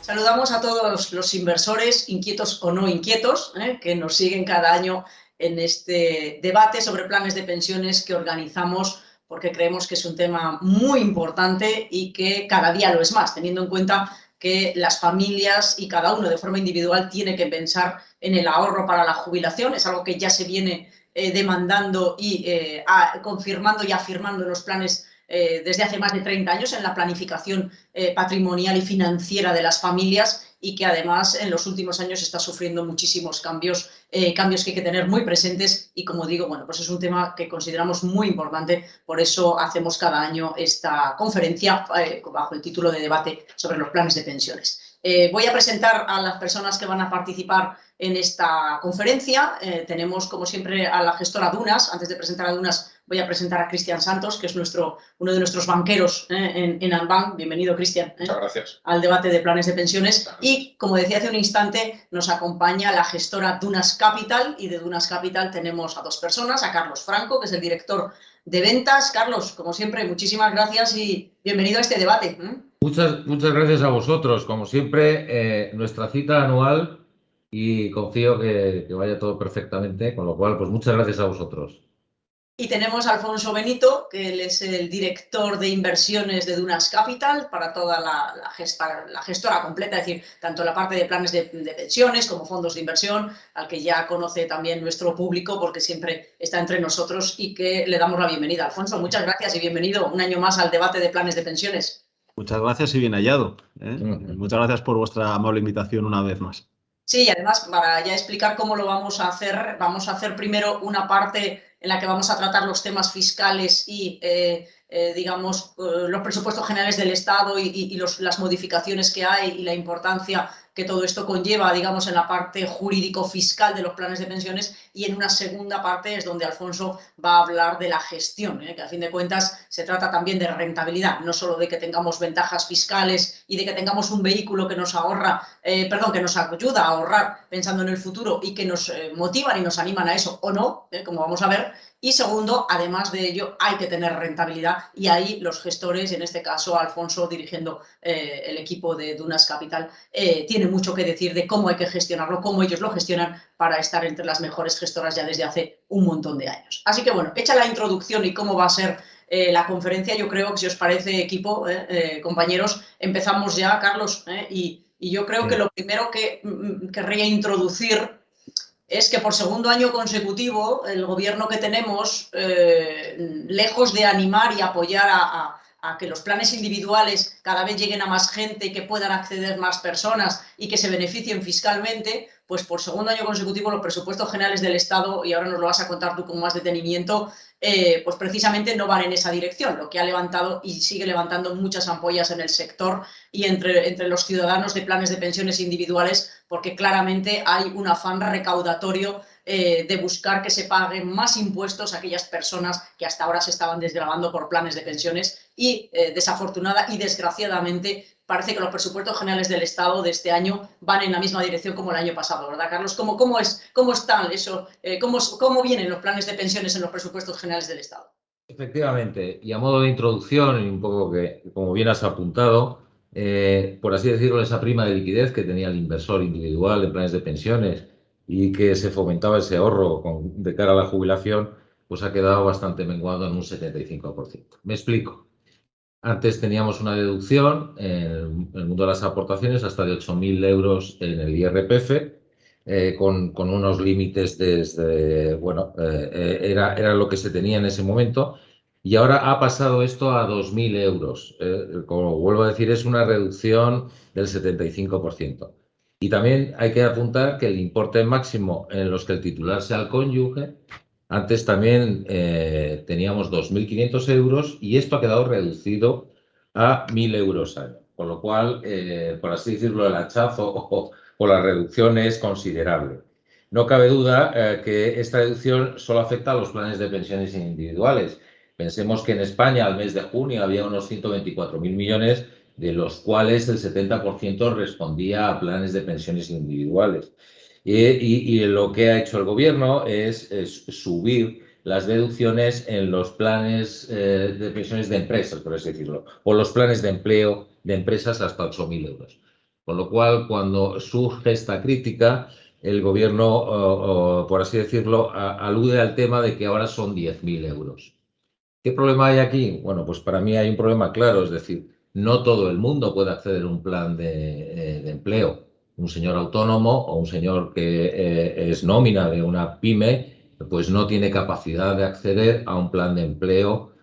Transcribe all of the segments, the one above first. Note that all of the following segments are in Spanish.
Saludamos a todos los inversores, inquietos o no inquietos, que nos siguen cada año en este debate sobre planes de pensiones que organizamos, porque creemos que es un tema muy importante y que cada día lo es más, teniendo en cuenta que las familias y cada uno de forma individual tiene que pensar en el ahorro para la jubilación. Es algo que ya se viene demandando y confirmando y afirmando en los planes desde hace más de 30 años en la planificación patrimonial y financiera de las familias, y que además en los últimos años está sufriendo muchísimos cambios que hay que tener muy presentes, y como digo, bueno, pues es un tema que consideramos muy importante, por eso hacemos cada año esta conferencia bajo el título de debate sobre los planes de pensiones. Voy a presentar a las personas que van a participar en esta conferencia. Tenemos, como siempre, a la gestora Dunas. Antes de presentar a Dunas, voy a presentar a Cristian Santos, que es uno de nuestros banqueros en Anbank. Bienvenido, Cristian. Muchas gracias. Al debate de planes de pensiones. Y, como decía hace un instante, nos acompaña la gestora Dunas Capital, y de Dunas Capital tenemos a dos personas, a Carlos Franco, que es el director de ventas. Carlos, como siempre, muchísimas gracias y bienvenido a este debate. Muchas gracias a vosotros. Como siempre, nuestra cita anual, y confío que vaya todo perfectamente, con lo cual, pues muchas gracias a vosotros. Y tenemos a Alfonso Benito, que él es el director de inversiones de Dunas Capital para toda la gestora completa, es decir, tanto la parte de planes de pensiones como fondos de inversión, al que ya conoce también nuestro público porque siempre está entre nosotros, y que le damos la bienvenida. Alfonso, muchas gracias y bienvenido un año más al debate de planes de pensiones. Muchas gracias y bien hallado. Muchas gracias por vuestra amable invitación una vez más. Sí, y además, para ya explicar cómo lo vamos a hacer primero una parte en la que vamos a tratar los temas fiscales y, digamos, los presupuestos generales del Estado y las modificaciones que hay y la importancia que todo esto conlleva, digamos, en la parte jurídico-fiscal de los planes de pensiones. Y en una segunda parte es donde Alfonso va a hablar de la gestión, que a fin de cuentas se trata también de rentabilidad, no solo de que tengamos ventajas fiscales y de que tengamos un vehículo que nos que nos ayuda a ahorrar pensando en el futuro y que nos motivan y nos animan a eso o no, como vamos a ver. Y segundo, además de ello, hay que tener rentabilidad, y ahí los gestores, en este caso Alfonso dirigiendo el equipo de Dunas Capital, tiene mucho que decir de cómo hay que gestionarlo, cómo ellos lo gestionan para estar entre las mejores gestoras ya desde hace un montón de años. Así que bueno, hecha la introducción y cómo va a ser la conferencia, yo creo que, si os parece, equipo, compañeros, empezamos ya, Carlos, y yo creo que lo primero que querría introducir es que por segundo año consecutivo el gobierno que tenemos, lejos de animar y apoyar a que los planes individuales cada vez lleguen a más gente y que puedan acceder más personas y que se beneficien fiscalmente, pues por segundo año consecutivo los presupuestos generales del Estado, y ahora nos lo vas a contar tú con más detenimiento, pues precisamente no van en esa dirección, lo que ha levantado y sigue levantando muchas ampollas en el sector y entre los ciudadanos de planes de pensiones individuales, porque claramente hay un afán recaudatorio de buscar que se paguen más impuestos a aquellas personas que hasta ahora se estaban desgravando por planes de pensiones, y desafortunada y desgraciadamente parece que los presupuestos generales del Estado de este año van en la misma dirección como el año pasado, ¿verdad, Carlos? ¿Cómo están eso? ¿Cómo vienen los planes de pensiones en los presupuestos generales del Estado? Efectivamente, y a modo de introducción, y un poco que, como bien has apuntado, por así decirlo, esa prima de liquidez que tenía el inversor individual en planes de pensiones y que se fomentaba ese ahorro de cara a la jubilación, pues ha quedado bastante menguado en un 75%. Me explico. Antes teníamos una deducción en el mundo de las aportaciones hasta de 8.000 euros en el IRPF, con unos límites desde, bueno, era lo que se tenía en ese momento, y ahora ha pasado esto a 2.000 euros. Como vuelvo a decir, es una reducción del 75%. Y también hay que apuntar que el importe máximo en los que el titular sea el cónyuge, antes también teníamos 2.500 euros, y esto ha quedado reducido a 1.000 euros al año. Con lo cual, por así decirlo, el hachazo o la reducción es considerable. No cabe duda que esta reducción solo afecta a los planes de pensiones individuales. Pensemos que en España al mes de junio había unos 124.000 millones, de los cuales el 70% respondía a planes de pensiones individuales. Y lo que ha hecho el gobierno es subir las deducciones en los planes de pensiones de empresas, por así decirlo, o los planes de empleo de empresas hasta 8.000 euros. Con lo cual, cuando surge esta crítica, el gobierno, por así decirlo, alude al tema de que ahora son 10.000 euros. ¿Qué problema hay aquí? Bueno, pues para mí hay un problema claro, es decir, no todo el mundo puede acceder a un plan de empleo. Un señor autónomo o un señor que es nómina de una pyme, pues no tiene capacidad de acceder a un plan de empleo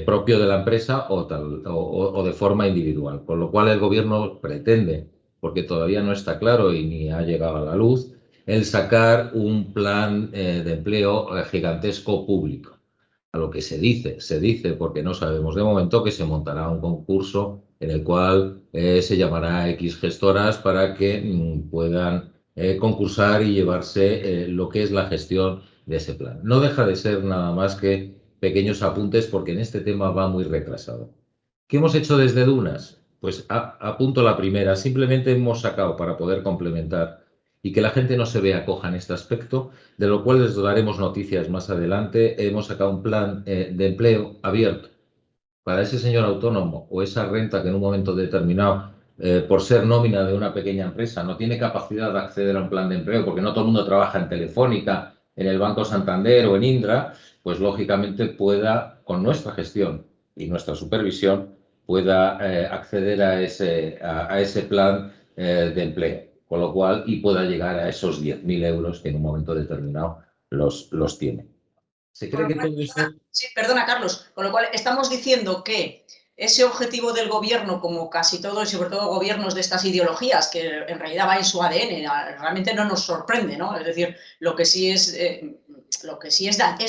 propio de la empresa o de forma individual. Con lo cual el gobierno pretende, porque todavía no está claro y ni ha llegado a la luz, el sacar un plan de empleo gigantesco público. A lo que se dice, porque no sabemos de momento, que se montará un concurso en el cual se llamará a X gestoras para que puedan concursar y llevarse lo que es la gestión de ese plan. No deja de ser nada más que pequeños apuntes porque en este tema va muy retrasado. ¿Qué hemos hecho desde Dunas? Pues apunto la primera. Simplemente hemos sacado para poder complementar y que la gente no se vea coja en este aspecto, de lo cual les daremos noticias más adelante. Hemos sacado un plan de empleo abierto para ese señor autónomo o esa renta que en un momento determinado, por ser nómina de una pequeña empresa, no tiene capacidad de acceder a un plan de empleo porque no todo el mundo trabaja en Telefónica, en el Banco Santander o en Indra, pues lógicamente pueda, con nuestra gestión y nuestra supervisión, pueda acceder a ese plan de empleo. Con lo cual, y pueda llegar a esos 10.000 euros que en un momento determinado los tiene. Se Con cree lo que cual, todo esto... sí, perdona, Carlos, con lo cual estamos diciendo que ese objetivo del gobierno, como casi todo, y sobre todo gobiernos de estas ideologías, que en realidad va en su ADN, realmente no nos sorprende, ¿no? Es decir, lo que sí es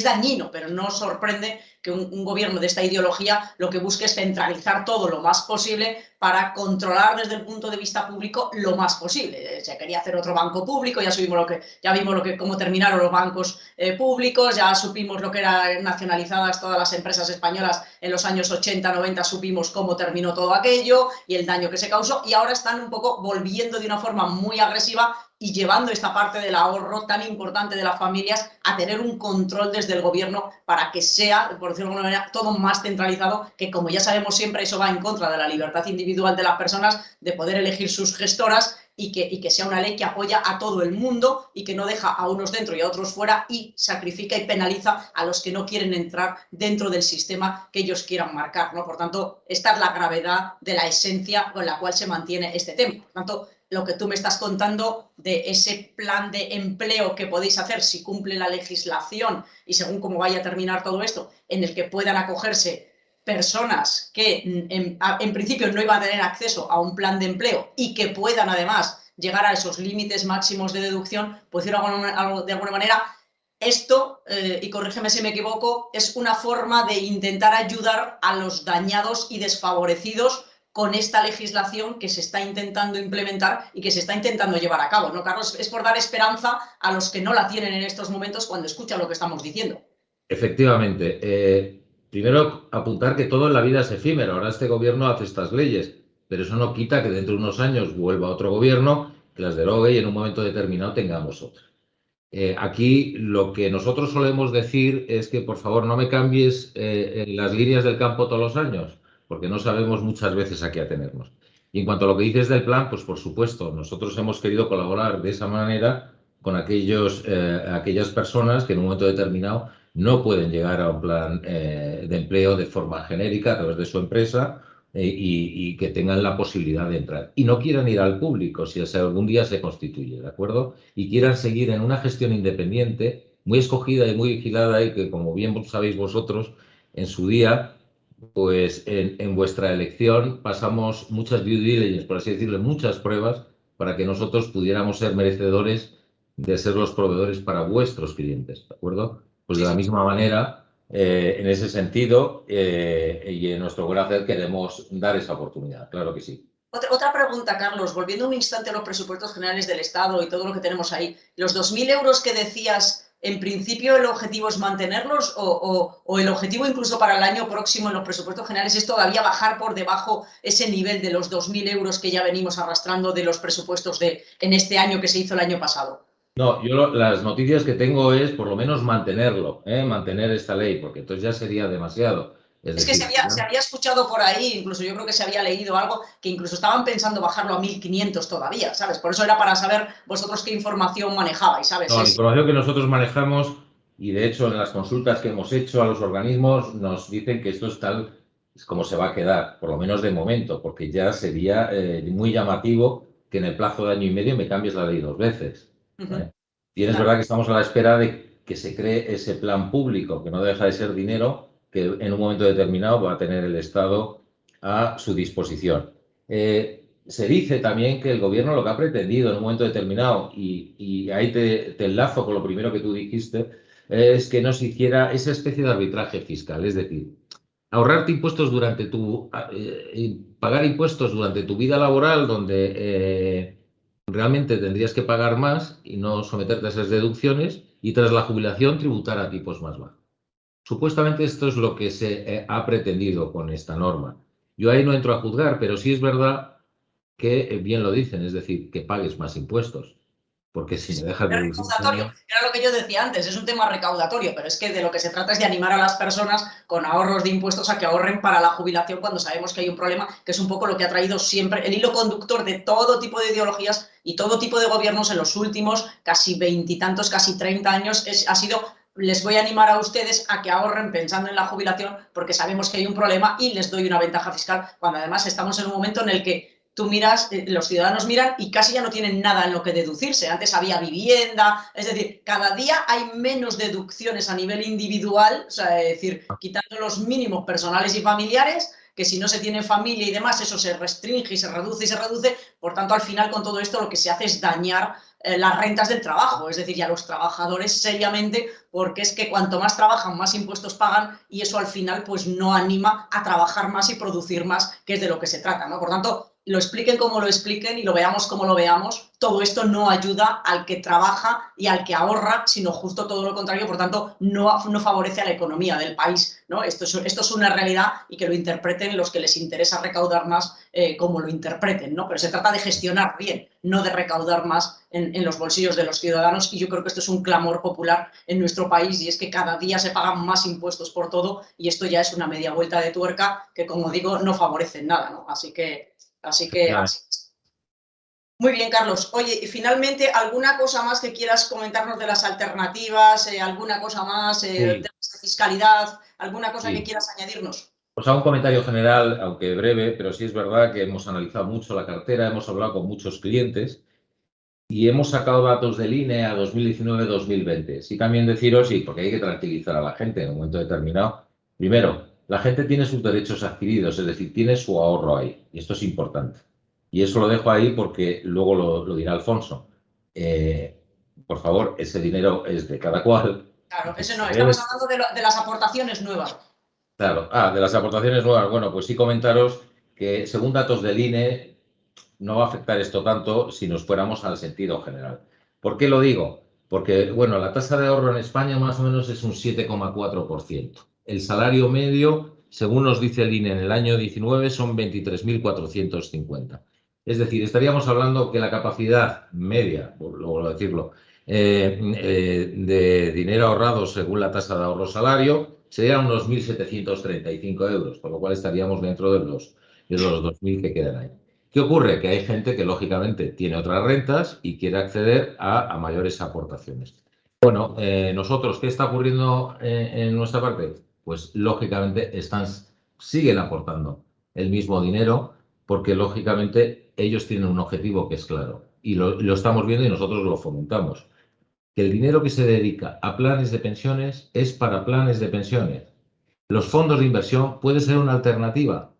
dañino, pero no sorprende que un gobierno de esta ideología lo que busque es centralizar todo lo más posible para controlar desde el punto de vista público lo más posible. Se quería hacer otro banco público, ya vimos cómo terminaron los bancos públicos, ya supimos lo que eran nacionalizadas todas las empresas españolas en los años 80, 90, supimos cómo terminó todo aquello y el daño que se causó, y ahora están un poco volviendo de una forma muy agresiva y llevando esta parte del ahorro tan importante de las familias a tener un control desde el gobierno para que sea, por decirlo de alguna manera, todo más centralizado, que como ya sabemos siempre eso va en contra de la libertad individual de las personas de poder elegir sus gestoras y que sea una ley que apoya a todo el mundo y que no deja a unos dentro y a otros fuera y sacrifica y penaliza a los que no quieren entrar dentro del sistema que ellos quieran marcar, ¿no? Por tanto, esta es la gravedad de la esencia con la cual se mantiene este tema. Por tanto, lo que tú me estás contando de ese plan de empleo que podéis hacer si cumple la legislación y según cómo vaya a terminar todo esto, en el que puedan acogerse personas que en principio no iban a tener acceso a un plan de empleo y que puedan además llegar a esos límites máximos de deducción, pues decirlo de alguna manera, esto, y corrígeme si me equivoco, es una forma de intentar ayudar a los dañados y desfavorecidos con esta legislación que se está intentando implementar y que se está intentando llevar a cabo, ¿no, Carlos? Es por dar esperanza a los que no la tienen en estos momentos cuando escuchan lo que estamos diciendo. Efectivamente. Primero, apuntar que todo en la vida es efímero. Ahora este gobierno hace estas leyes, pero eso no quita que dentro de unos años vuelva otro gobierno, que las derogue y en un momento determinado tengamos otra. Aquí lo que nosotros solemos decir es que por favor no me cambies las líneas del campo todos los años, porque no sabemos muchas veces a qué atenernos. Y en cuanto a lo que dices del plan, pues por supuesto, nosotros hemos querido colaborar de esa manera con aquellas personas que en un momento determinado no pueden llegar a un plan de empleo de forma genérica a través de su empresa y que tengan la posibilidad de entrar. Y no quieran ir al público si algún día se constituye, ¿de acuerdo? Y quieran seguir en una gestión independiente, muy escogida y muy vigilada y que, como bien sabéis vosotros, en su día, pues en vuestra elección pasamos muchas due diligence, por así decirlo, muchas pruebas para que nosotros pudiéramos ser merecedores de ser los proveedores para vuestros clientes, ¿de acuerdo? Pues de la misma manera, en ese sentido, y en nuestro Gracer queremos dar esa oportunidad, claro que sí. Otra pregunta, Carlos, volviendo un instante a los presupuestos generales del Estado y todo lo que tenemos ahí. ¿Los 2.000 euros que decías, en principio el objetivo es mantenerlos o el objetivo incluso para el año próximo en los presupuestos generales es todavía bajar por debajo ese nivel de los 2.000 euros que ya venimos arrastrando de los presupuestos en este año que se hizo el año pasado? No, yo las noticias que tengo es por lo menos mantenerlo, mantener esta ley, porque entonces ya sería demasiado. Es que se había escuchado por ahí, incluso yo creo que se había leído algo, que incluso estaban pensando bajarlo a 1.500 todavía, ¿sabes? Por eso era para saber vosotros qué información manejabais, ¿sabes? No, la información que nosotros manejamos, y de hecho en las consultas que hemos hecho a los organismos, nos dicen que esto es tal es como se va a quedar, por lo menos de momento, porque ya sería muy llamativo que en el plazo de año y medio me cambies la ley 2 veces. ¿Vale? Y es verdad que estamos a la espera de que se cree ese plan público, que no deja de ser dinero que en un momento determinado va a tener el Estado a su disposición. Se dice también que el gobierno lo que ha pretendido en un momento determinado, y ahí te enlazo con lo primero que tú dijiste, es que no se hiciera esa especie de arbitraje fiscal, es decir, ahorrarte impuestos durante pagar impuestos durante tu vida laboral, donde realmente tendrías que pagar más y no someterte a esas deducciones, y tras la jubilación tributar a tipos más bajos. Supuestamente esto es lo que se ha pretendido con esta norma. Yo ahí no entro a juzgar, pero sí es verdad que bien lo dicen, es decir, que pagues más impuestos, porque si me dejas de deducir... Era lo que yo decía antes, es un tema recaudatorio, pero es que de lo que se trata es de animar a las personas con ahorros de impuestos a que ahorren para la jubilación cuando sabemos que hay un problema, que es un poco lo que ha traído siempre el hilo conductor de todo tipo de ideologías y todo tipo de gobiernos en los últimos casi 20 y tantos, casi 30 años, ha sido: les voy a animar a ustedes a que ahorren pensando en la jubilación porque sabemos que hay un problema y les doy una ventaja fiscal, cuando además estamos en un momento en el que tú miras, los ciudadanos miran y casi ya no tienen nada en lo que deducirse. Antes había vivienda, es decir, cada día hay menos deducciones a nivel individual, o sea, es decir, quitando los mínimos personales y familiares, que si no se tiene familia y demás, eso se restringe y se reduce, por tanto, al final con todo esto lo que se hace es dañar las rentas del trabajo, es decir, y a los trabajadores seriamente, porque es que cuanto más trabajan, más impuestos pagan y eso al final pues no anima a trabajar más y producir más, que es de lo que se trata, ¿no? Por tanto, lo expliquen como lo expliquen y lo veamos como lo veamos, todo esto no ayuda al que trabaja y al que ahorra, sino justo todo lo contrario, por tanto, no favorece a la economía del país, ¿no? Esto es una realidad y que lo interpreten los que les interesa recaudar más, como lo interpreten, ¿no? Pero se trata de gestionar bien, no de recaudar más en los bolsillos de los ciudadanos, y yo creo que esto es un clamor popular en nuestro país, y es que cada día se pagan más impuestos por todo y esto ya es una media vuelta de tuerca que, como digo, no favorece en nada, ¿no? Así que así. Muy bien, Carlos. Oye, y finalmente, ¿alguna cosa más que quieras comentarnos de las alternativas? ¿Alguna cosa más de fiscalidad? ¿Alguna cosa que quieras añadirnos? Pues hago un comentario general, aunque breve, pero sí es verdad que hemos analizado mucho la cartera, hemos hablado con muchos clientes y hemos sacado datos del INE a 2019-2020. Sí, también deciros, sí, porque hay que tranquilizar a la gente en un momento determinado. Primero, la gente tiene sus derechos adquiridos, es decir, tiene su ahorro ahí, y esto es importante. Y eso lo dejo ahí porque luego lo dirá Alfonso. Por favor, ese dinero es de cada cual. Claro, eso no, estamos hablando de las aportaciones nuevas. Claro, de las aportaciones nuevas. Bueno, pues sí comentaros que según datos del INE no va a afectar esto tanto si nos fuéramos al sentido general. ¿Por qué lo digo? Porque, bueno, la tasa de ahorro en España más o menos es un 7,4%. El salario medio, según nos dice el INE en el año 19, son 23.450. Es decir, estaríamos hablando que la capacidad media, por decirlo, de dinero ahorrado según la tasa de ahorro salario serían unos 1.735 euros, por lo cual estaríamos dentro de los 2.000 que quedan ahí. ¿Qué ocurre? Que hay gente que lógicamente tiene otras rentas y quiere acceder a mayores aportaciones. Bueno, nosotros, ¿qué está ocurriendo en nuestra parte? Pues lógicamente siguen aportando el mismo dinero porque lógicamente ellos tienen un objetivo que es claro y lo estamos viendo y nosotros lo fomentamos. Que el dinero que se dedica a planes de pensiones es para planes de pensiones. Los fondos de inversión puede ser una alternativa.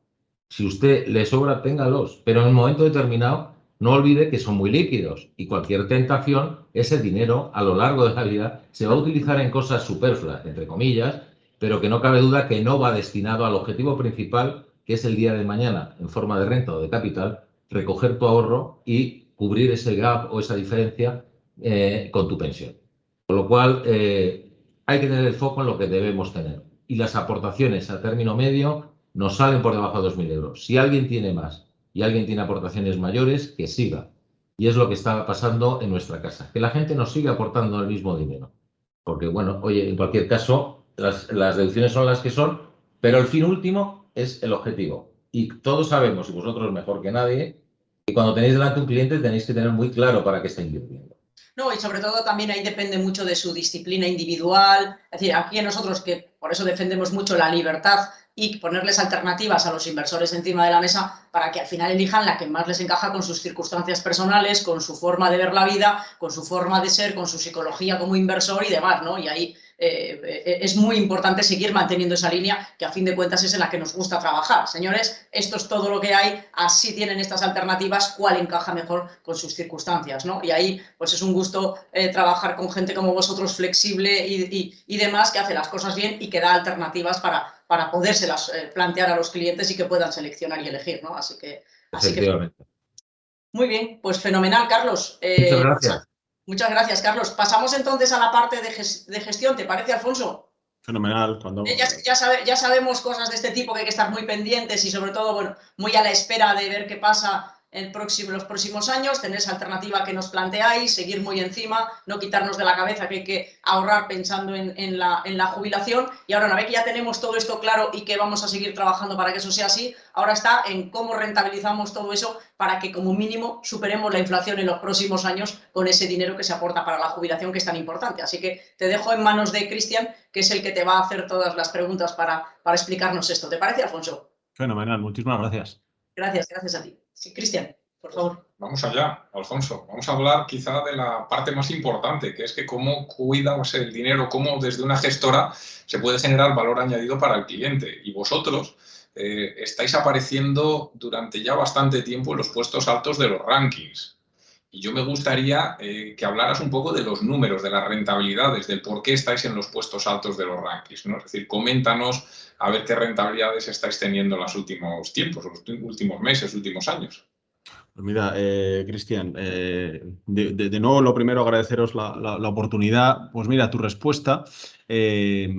Si usted le sobra, téngalos, pero en un momento determinado no olvide que son muy líquidos y cualquier tentación, ese dinero a lo largo de la vida se va a utilizar en cosas superfluas, entre comillas, pero que no cabe duda que no va destinado al objetivo principal, que es el día de mañana, en forma de renta o de capital, recoger tu ahorro y cubrir ese gap o esa diferencia con tu pensión. Con lo cual, hay que tener el foco en lo que debemos tener. Y las aportaciones a término medio nos salen por debajo de 2.000 euros. Si alguien tiene más y alguien tiene aportaciones mayores, que siga. Y es lo que está pasando en nuestra casa, que la gente nos sigue aportando el mismo dinero. Porque, bueno, oye, en cualquier caso, las deducciones son las que son Pero el fin último es el objetivo. Y todos sabemos, y vosotros mejor que nadie, que cuando tenéis delante un cliente tenéis que tener muy claro para qué está invirtiendo. No, y sobre todo también ahí depende mucho de su disciplina individual. Es decir, aquí nosotros, que por eso defendemos mucho la libertad y ponerles alternativas a los inversores encima de la mesa para que al final elijan la que más les encaja con sus circunstancias personales, con su forma de ver la vida, con su forma de ser, con su psicología como inversor y demás, ¿no? Y ahí es muy importante seguir manteniendo esa línea que a fin de cuentas es en la que nos gusta trabajar. Señores, esto es todo lo que hay, así tienen estas alternativas, cuál encaja mejor con sus circunstancias, ¿no? Y ahí pues es un gusto trabajar con gente como vosotros, flexible y demás, que hace las cosas bien y que da alternativas para podérselas plantear a los clientes y que puedan seleccionar y elegir, ¿no? Así que Efectivamente. muy bien, pues fenomenal, Carlos. Muchas gracias. Muchas gracias, Carlos. Pasamos entonces a la parte de gestión, ¿te parece, Alfonso? Fenomenal. Cuando... Ya sabemos cosas de este tipo que hay que estar muy pendientes y sobre todo, bueno, muy a la espera de ver qué pasa los próximos años, tener esa alternativa que nos planteáis, seguir muy encima, no quitarnos de la cabeza que hay que ahorrar pensando en la jubilación. Y ahora, una vez que ya tenemos todo esto claro y que vamos a seguir trabajando para que eso sea así, ahora está en cómo rentabilizamos todo eso para que como mínimo superemos la inflación en los próximos años con ese dinero que se aporta para la jubilación, que es tan importante. Así que te dejo en manos de Cristian, que es el que te va a hacer todas las preguntas para explicarnos esto. ¿Te parece, Alfonso? Fenomenal, muchísimas gracias. Gracias a ti. Sí, Cristian, por favor. Vamos allá, Alfonso. Vamos a hablar quizá de la parte más importante, que es que cómo cuidamos el dinero, cómo desde una gestora se puede generar valor añadido para el cliente. Y vosotros estáis apareciendo durante ya bastante tiempo en los puestos altos de los rankings. Y yo me gustaría que hablaras un poco de los números, de las rentabilidades, del por qué estáis en los puestos altos de los rankings, ¿no? Es decir, coméntanos a ver qué rentabilidades estáis teniendo en los últimos tiempos, los últimos meses, últimos años. Pues mira, Cristian, de nuevo lo primero agradeceros la oportunidad. Pues mira, tu respuesta, te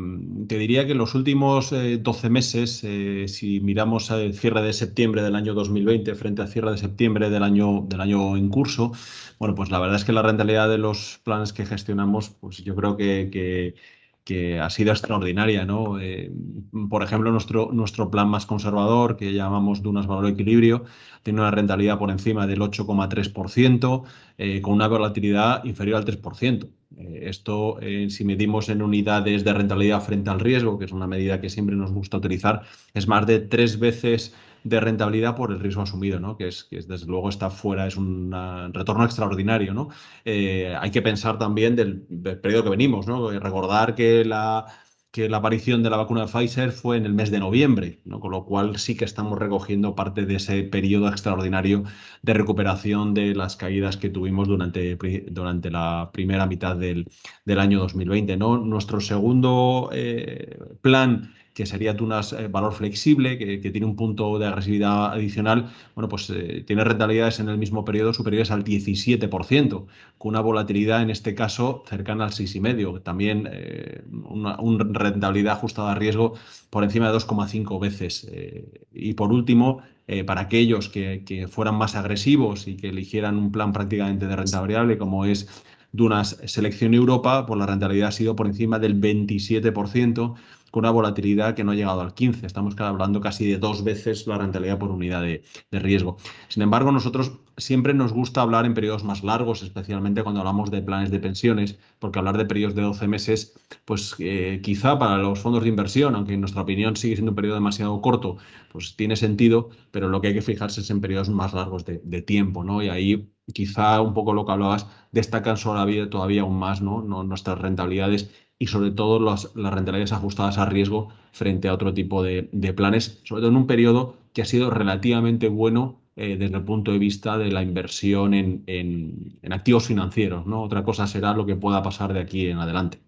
diría que en los últimos 12 meses, si miramos el cierre de septiembre del año 2020 frente al cierre de septiembre del año en curso, bueno, pues la verdad es que la rentabilidad de los planes que gestionamos, pues yo creo que ha sido extraordinaria, ¿no? Por ejemplo, nuestro plan más conservador, que llamamos Dunas Valor Equilibrio, tiene una rentabilidad por encima del 8,3%, con una volatilidad inferior al 3%. Esto, si medimos en unidades de rentabilidad frente al riesgo, que es una medida que siempre nos gusta utilizar, es más de 3 veces de rentabilidad por el riesgo asumido, ¿no? Que desde luego está fuera, es un retorno extraordinario, ¿no? Hay que pensar también del periodo que venimos, ¿no? Recordar que la aparición de la vacuna de Pfizer fue en el mes de noviembre, ¿no? Con lo cual sí que estamos recogiendo parte de ese periodo extraordinario de recuperación de las caídas que tuvimos durante la primera mitad del año 2020, ¿no? Nuestro segundo plan, que sería Tunas Valor Flexible, que tiene un punto de agresividad adicional, bueno, pues tiene rentabilidades en el mismo periodo superiores al 17%, con una volatilidad en este caso cercana al 6,5%. También una rentabilidad ajustada a riesgo por encima de 2,5 veces. Y por último, para aquellos que fueran más agresivos y que eligieran un plan prácticamente de renta variable, como es Dunas Selección Europa, pues la rentabilidad ha sido por encima del 27%, con una volatilidad que no ha llegado al 15%. Estamos hablando casi de 2 veces la rentabilidad por unidad de riesgo. Sin embargo, nosotros siempre nos gusta hablar en periodos más largos, especialmente cuando hablamos de planes de pensiones, porque hablar de periodos de 12 meses, pues quizá para los fondos de inversión, aunque en nuestra opinión sigue siendo un periodo demasiado corto, pues tiene sentido, pero lo que hay que fijarse es en periodos más largos de tiempo, ¿no? Y ahí quizá un poco lo que hablabas, destacan todavía aún más, ¿no? Nuestras rentabilidades y sobre todo las rentabilidades ajustadas a riesgo frente a otro tipo de planes, sobre todo en un periodo que ha sido relativamente bueno desde el punto de vista de la inversión en activos financieros, ¿no? Otra cosa será lo que pueda pasar de aquí en adelante.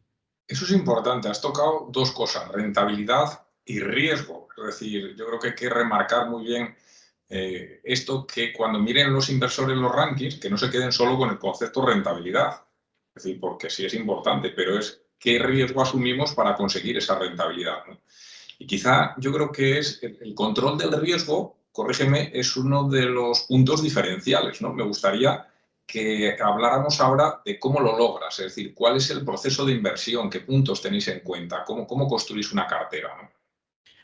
Eso es importante. Has tocado dos cosas, rentabilidad y riesgo. Es decir, yo creo que hay que remarcar muy bien esto, que cuando miren los inversores los rankings, que no se queden solo con el concepto rentabilidad. Es decir, porque sí es importante, pero es qué riesgo asumimos para conseguir esa rentabilidad, ¿no? Y quizá yo creo que es el control del riesgo, corrígeme, es uno de los puntos diferenciales, ¿no? Me gustaría que habláramos ahora de cómo lo logras, es decir, cuál es el proceso de inversión, qué puntos tenéis en cuenta, cómo construís una cartera, ¿no?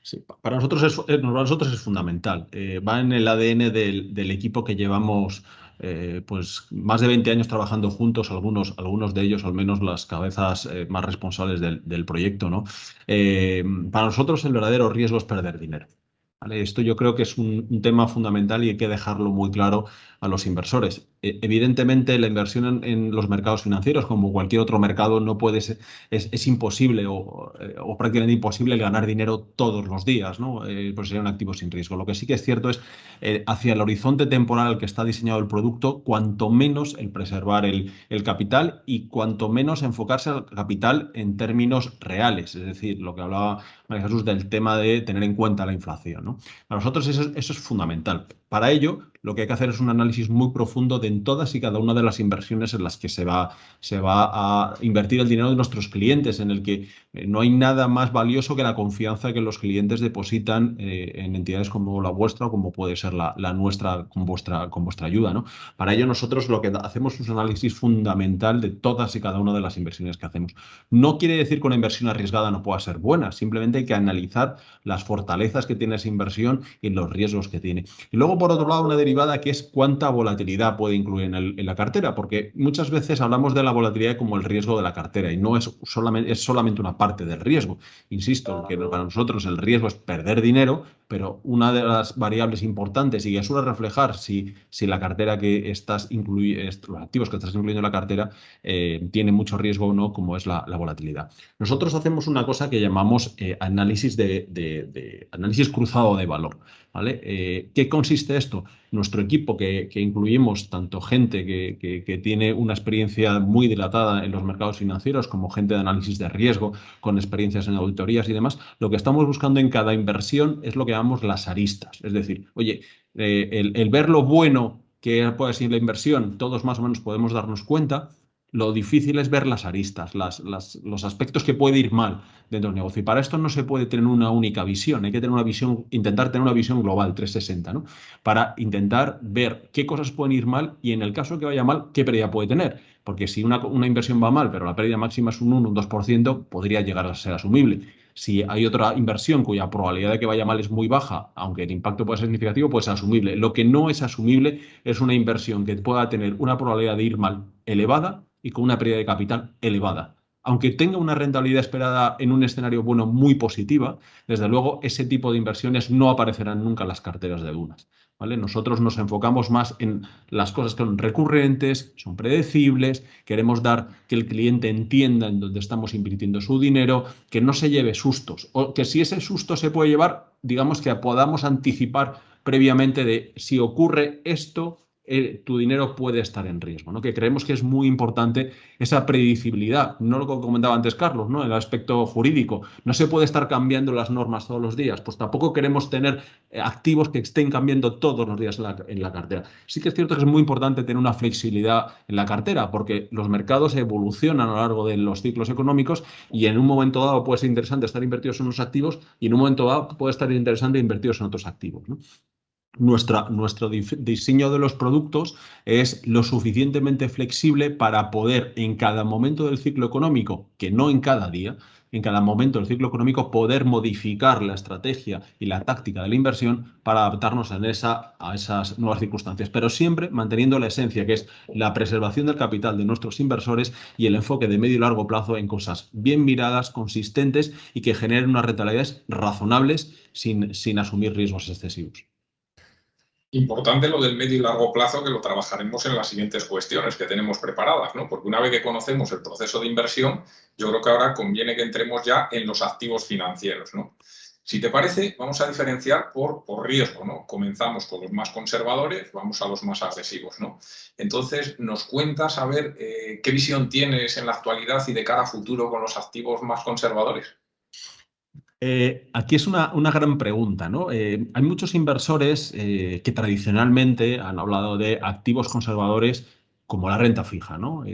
Sí, para nosotros es fundamental. Va en el ADN del equipo que llevamos pues más de 20 años trabajando juntos, algunos de ellos, al menos las cabezas más responsables del proyecto, ¿no? Para nosotros el verdadero riesgo es perder dinero. ¿Vale? Esto yo creo que es un tema fundamental y hay que dejarlo muy claro a los inversores. Evidentemente, la inversión en los mercados financieros, como cualquier otro mercado, no puede ser, es imposible o prácticamente imposible ganar dinero todos los días, ¿no? Pues sería un activo sin riesgo. Lo que sí que es cierto es hacia el horizonte temporal al que está diseñado el producto, cuanto menos el preservar el capital y cuanto menos enfocarse al capital en términos reales, es decir, lo que hablaba María Jesús del tema de tener en cuenta la inflación, ¿no? Para nosotros eso es fundamental. Para ello, lo que hay que hacer es un análisis muy profundo de en todas y cada una de las inversiones en las que se va a invertir el dinero de nuestros clientes, en el que no hay nada más valioso que la confianza que los clientes depositan en entidades como la vuestra o como puede ser la nuestra con vuestra ayuda, ¿no? Para ello, nosotros lo que hacemos es un análisis fundamental de todas y cada una de las inversiones que hacemos. No quiere decir que una inversión arriesgada no pueda ser buena, simplemente hay que analizar las fortalezas que tiene esa inversión y los riesgos que tiene. Y luego, por otro lado, una derivada que es cuánta volatilidad puede incluir en la cartera, porque muchas veces hablamos de la volatilidad como el riesgo de la cartera y no es solamente una parte del riesgo. Insisto, que para nosotros el riesgo es perder dinero, pero una de las variables importantes y que suele reflejar si la cartera que estás incluyendo, los activos que estás incluyendo en la cartera, tiene mucho riesgo o no, como es la volatilidad. Nosotros hacemos una cosa que llamamos análisis análisis cruzado de valor. ¿Vale? ¿Qué consiste esto? Nuestro equipo, que incluimos tanto gente que tiene una experiencia muy dilatada en los mercados financieros, como gente de análisis de riesgo, con experiencias en auditorías y demás, lo que estamos buscando en cada inversión es lo que llamamos las aristas. Es decir, oye, el ver lo bueno que puede ser la inversión, todos más o menos podemos darnos cuenta. Lo difícil es ver las aristas, los aspectos que puede ir mal dentro del negocio. Y para esto no se puede tener una única visión, hay que tener una visión, intentar tener una visión global, 360, ¿no? Para intentar ver qué cosas pueden ir mal y en el caso de que vaya mal, qué pérdida puede tener. Porque si una inversión va mal, pero la pérdida máxima es un 1, un 2%, podría llegar a ser asumible. Si hay otra inversión cuya probabilidad de que vaya mal es muy baja, aunque el impacto puede ser significativo, pues es asumible. Lo que no es asumible es una inversión que pueda tener una probabilidad de ir mal elevada y con una pérdida de capital elevada. Aunque tenga una rentabilidad esperada en un escenario bueno muy positiva, desde luego ese tipo de inversiones no aparecerán nunca en las carteras de dunas. ¿Vale? Nosotros nos enfocamos más en las cosas que son recurrentes, son predecibles, queremos dar que el cliente entienda en dónde estamos invirtiendo su dinero, que no se lleve sustos, o que si ese susto se puede llevar, digamos que podamos anticipar previamente de si ocurre esto, tu dinero puede estar en riesgo, ¿no? Que creemos que es muy importante esa predecibilidad, no lo que comentaba antes Carlos, ¿no? El aspecto jurídico, no se puede estar cambiando las normas todos los días, pues tampoco queremos tener activos que estén cambiando todos los días en la cartera. Sí que es cierto que es muy importante tener una flexibilidad en la cartera, porque los mercados evolucionan a lo largo de los ciclos económicos y en un momento dado puede ser interesante estar invertidos en unos activos y en un momento dado puede estar interesante invertidos en otros activos, ¿no? Nuestro diseño de los productos es lo suficientemente flexible para poder en cada momento del ciclo económico, que no en cada día, en cada momento del ciclo económico poder modificar la estrategia y la táctica de la inversión para adaptarnos a esas nuevas circunstancias, pero siempre manteniendo la esencia, que es la preservación del capital de nuestros inversores y el enfoque de medio y largo plazo en cosas bien miradas, consistentes y que generen unas rentabilidades razonables sin asumir riesgos excesivos. Importante lo del medio y largo plazo, que lo trabajaremos en las siguientes cuestiones que tenemos preparadas, ¿no? Porque una vez que conocemos el proceso de inversión, yo creo que ahora conviene que entremos ya en los activos financieros, ¿no? Si te parece, vamos a diferenciar por riesgo, ¿no? Comenzamos con los más conservadores, vamos a los más agresivos, ¿no? Entonces, nos cuentas a ver qué visión tienes en la actualidad y de cara a futuro con los activos más conservadores. Aquí es una gran pregunta, ¿no? Hay muchos inversores que tradicionalmente han hablado de activos conservadores como la renta fija, ¿no?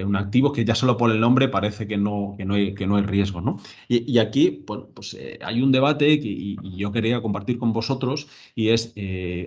Un activo que ya solo por el nombre parece que no hay riesgo, ¿no? Y aquí, bueno, pues hay un debate y yo quería compartir con vosotros y es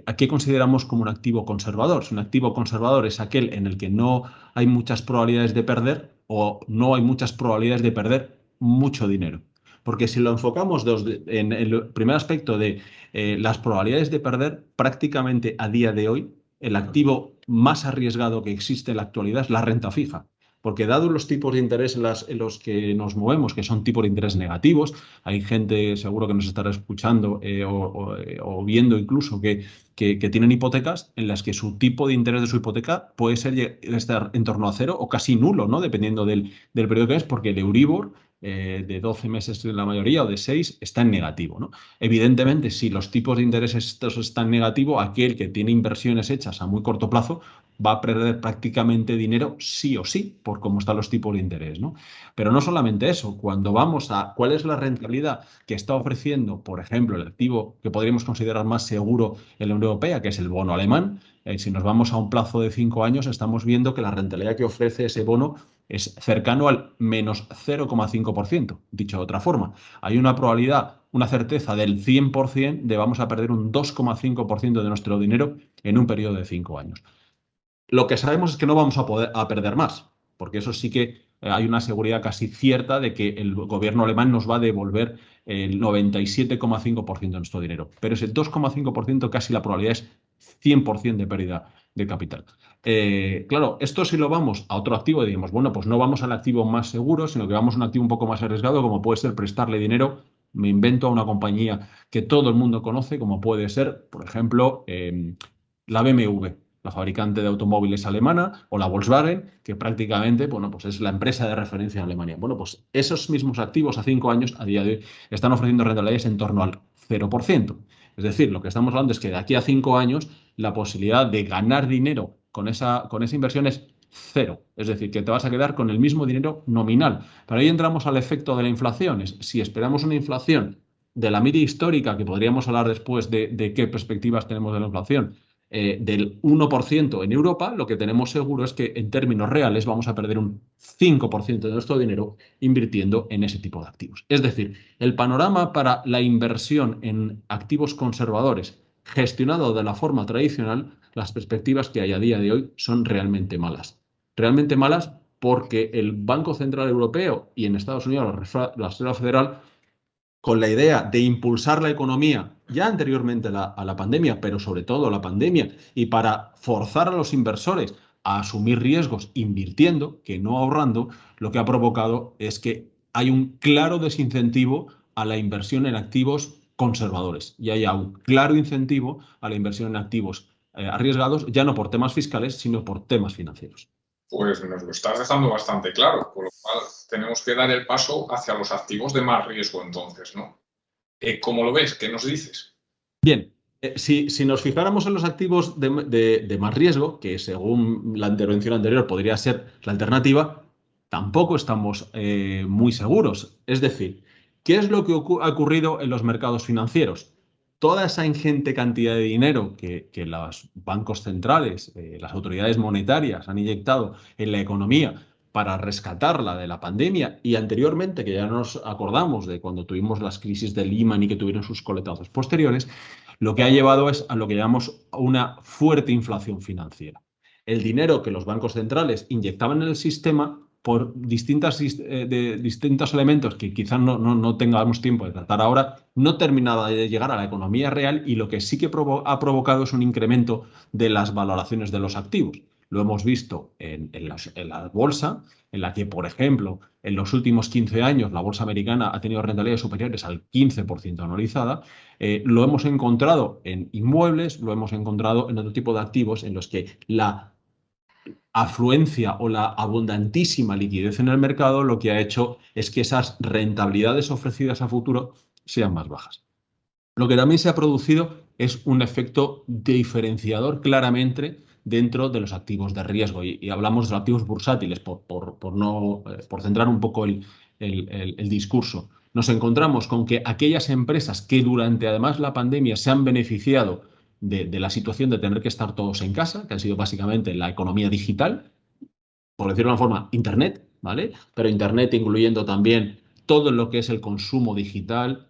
¿a qué consideramos como un activo conservador? Si un activo conservador es aquel en el que no hay muchas probabilidades de perder o no hay muchas probabilidades de perder mucho dinero. Porque si lo enfocamos en el primer aspecto de las probabilidades de perder, prácticamente a día de hoy, el activo más arriesgado que existe en la actualidad es la renta fija. Porque dados los tipos de interés en los que nos movemos, que son tipos de interés negativos, hay gente seguro que nos estará escuchando o viendo incluso que tienen hipotecas en las que su tipo de interés de su hipoteca puede estar en torno a cero o casi nulo, ¿no? Dependiendo del periodo que es, porque el Euribor de 12 meses en la mayoría o de 6 está en negativo, ¿no? Evidentemente, si los tipos de interés estos están en negativo, aquel que tiene inversiones hechas a muy corto plazo va a perder prácticamente dinero sí o sí, por cómo están los tipos de interés, ¿no? Pero no solamente eso, cuando vamos a cuál es la rentabilidad que está ofreciendo, por ejemplo, el activo que podríamos considerar más seguro en la Unión Europea, que es el bono alemán, si nos vamos a un plazo de 5 años, estamos viendo que la rentabilidad que ofrece ese bono es cercano al menos 0,5%. Dicho de otra forma, hay una probabilidad, una certeza del 100% de vamos a perder un 2,5% de nuestro dinero en un periodo de 5 años. Lo que sabemos es que no vamos a perder más, porque eso sí que hay una seguridad casi cierta de que el gobierno alemán nos va a devolver el 97,5% de nuestro dinero. Pero ese 2,5% casi la probabilidad es 100% de pérdida de capital. Claro, esto si lo vamos a otro activo, digamos, bueno, pues no vamos al activo más seguro, sino que vamos a un activo un poco más arriesgado, como puede ser prestarle dinero, me invento, a una compañía que todo el mundo conoce, como puede ser, por ejemplo, la BMW, la fabricante de automóviles alemana, o la Volkswagen, que prácticamente, bueno, pues es la empresa de referencia en Alemania. Bueno, pues esos mismos activos a 5 años, a día de hoy, están ofreciendo rentabilidades en torno al 0%. Es decir, lo que estamos hablando es que de aquí a 5 años la posibilidad de ganar dinero con esa inversión es cero. Es decir, que te vas a quedar con el mismo dinero nominal. Pero ahí entramos al efecto de la inflación. Si esperamos una inflación de la media histórica, que podríamos hablar después de qué perspectivas tenemos de la inflación, del 1% en Europa, lo que tenemos seguro es que en términos reales vamos a perder un 5% de nuestro dinero invirtiendo en ese tipo de activos. Es decir, el panorama para la inversión en activos conservadores gestionado de la forma tradicional, las perspectivas que hay a día de hoy son realmente malas. Realmente malas porque el Banco Central Europeo y en Estados Unidos la Reserva Federal, con la idea de impulsar la economía ya anteriormente a la pandemia, pero sobre todo la pandemia, y para forzar a los inversores a asumir riesgos invirtiendo, que no ahorrando, lo que ha provocado es que hay un claro desincentivo a la inversión en activos conservadores y haya un claro incentivo a la inversión en activos arriesgados, ya no por temas fiscales, sino por temas financieros. Pues nos lo estás dejando bastante claro, con lo cual tenemos que dar el paso hacia los activos de más riesgo entonces, ¿no? ¿Cómo lo ves? ¿Qué nos dices? Bien, si nos fijáramos en los activos de más riesgo, que según la intervención anterior podría ser la alternativa, tampoco estamos muy seguros. Es decir, ¿qué es lo que ha ocurrido en los mercados financieros? Toda esa ingente cantidad de dinero que los bancos centrales, las autoridades monetarias han inyectado en la economía para rescatarla de la pandemia y anteriormente, que ya nos acordamos de cuando tuvimos las crisis de Lehman y que tuvieron sus coletazos posteriores, lo que ha llevado es a lo que llamamos una fuerte inflación financiera. El dinero que los bancos centrales inyectaban en el sistema por distintos elementos que quizás no tengamos tiempo de tratar ahora, no terminaba de llegar a la economía real y lo que sí que ha provocado es un incremento de las valoraciones de los activos. Lo hemos visto en la bolsa, en la que, por ejemplo, en los últimos 15 años la bolsa americana ha tenido rentabilidades superiores al 15% anualizada. Lo hemos encontrado en inmuebles, lo hemos encontrado en otro tipo de activos en los que la afluencia o la abundantísima liquidez en el mercado lo que ha hecho es que esas rentabilidades ofrecidas a futuro sean más bajas. Lo que también se ha producido es un efecto diferenciador claramente dentro de los activos de riesgo y hablamos de los activos bursátiles por centrar un poco el discurso. Nos encontramos con que aquellas empresas que durante además la pandemia se han beneficiado de la situación de tener que estar todos en casa, que ha sido básicamente la economía digital, por decirlo de una forma, Internet, ¿vale? Pero Internet incluyendo también todo lo que es el consumo digital,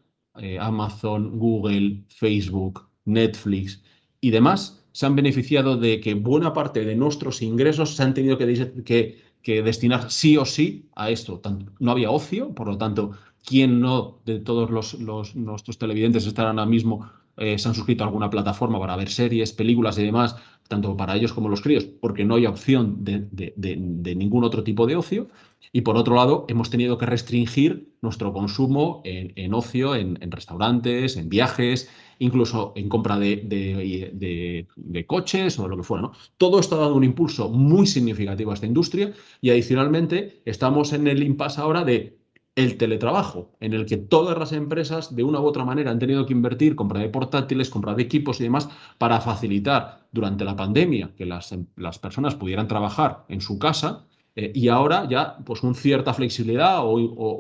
Amazon, Google, Facebook, Netflix y demás, se han beneficiado de que buena parte de nuestros ingresos se han tenido que destinar sí o sí a esto. No había ocio, por lo tanto, ¿Quién no de todos nuestros televidentes estarán ahora mismo, se han suscrito a alguna plataforma para ver series, películas y demás, tanto para ellos como los críos, porque no hay opción de ningún otro tipo de ocio? Y por otro lado, hemos tenido que restringir nuestro consumo en ocio, en restaurantes, en viajes, incluso en compra de coches o lo que fuera, ¿no? Todo esto ha dado un impulso muy significativo a esta industria y adicionalmente estamos en el impasse ahora de el teletrabajo, en el que todas las empresas de una u otra manera han tenido que invertir, compra de portátiles, compra de equipos y demás, para facilitar durante la pandemia que las personas pudieran trabajar en su casa. Y ahora ya pues una cierta flexibilidad o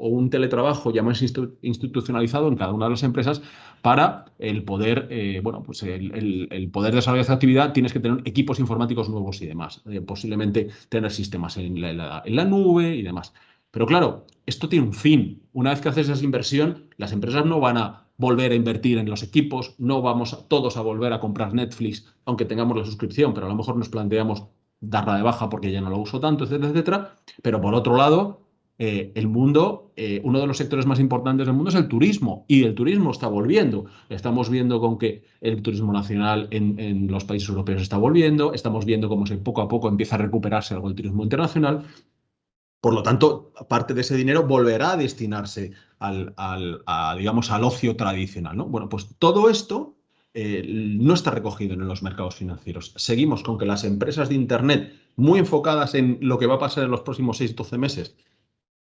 un teletrabajo ya más institucionalizado en cada una de las empresas para el poder, bueno, pues el poder desarrollar esta actividad. Tienes que tener equipos informáticos nuevos y demás, posiblemente tener sistemas en la nube y demás. Pero claro, esto tiene un fin. Una vez que haces esa inversión, las empresas no van a volver a invertir en los equipos, no vamos todos a volver a comprar Netflix, aunque tengamos la suscripción, pero a lo mejor nos planteamos darla de baja porque ya no lo uso tanto, etcétera, etcétera. Pero por otro lado, el mundo, uno de los sectores más importantes del mundo es el turismo, y el turismo está volviendo. Estamos viendo con que el turismo nacional en los países europeos está volviendo, estamos viendo cómo poco a poco empieza a recuperarse algo el turismo internacional. Por lo tanto, parte de ese dinero volverá a destinarse digamos, al ocio tradicional, ¿no? Bueno, pues todo esto no está recogido en los mercados financieros. Seguimos con que las empresas de Internet, muy enfocadas en lo que va a pasar en los próximos 6-12 meses,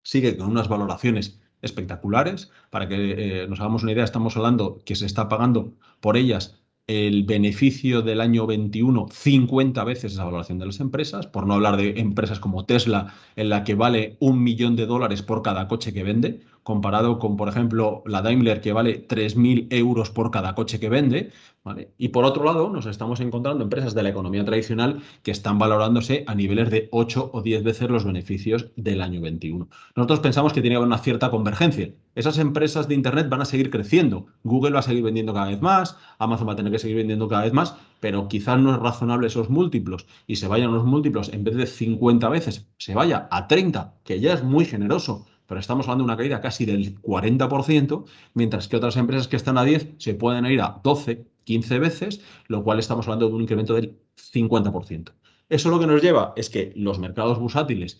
siguen con unas valoraciones espectaculares. Para que nos hagamos una idea, estamos hablando que se está pagando por ellas el beneficio del año 21 50 veces esa valoración de las empresas, por no hablar de empresas como Tesla, en la que vale $1.000.000 por cada coche que vende, comparado con, por ejemplo, la Daimler, que vale 3.000 euros por cada coche que vende, ¿vale? Y por otro lado, nos estamos encontrando empresas de la economía tradicional que están valorándose a niveles de 8 o 10 veces los beneficios del año 21. Nosotros pensamos que tiene que haber una cierta convergencia. Esas empresas de Internet van a seguir creciendo. Google va a seguir vendiendo cada vez más, Amazon va a tener que seguir vendiendo cada vez más, pero quizás no es razonable esos múltiplos y se vayan los múltiplos, en vez de 50 veces, se vaya a 30, que ya es muy generoso, pero estamos hablando de una caída casi del 40%, mientras que otras empresas que están a 10 se pueden ir a 12, 15 veces, lo cual estamos hablando de un incremento del 50%. Eso lo que nos lleva es que los mercados bursátiles,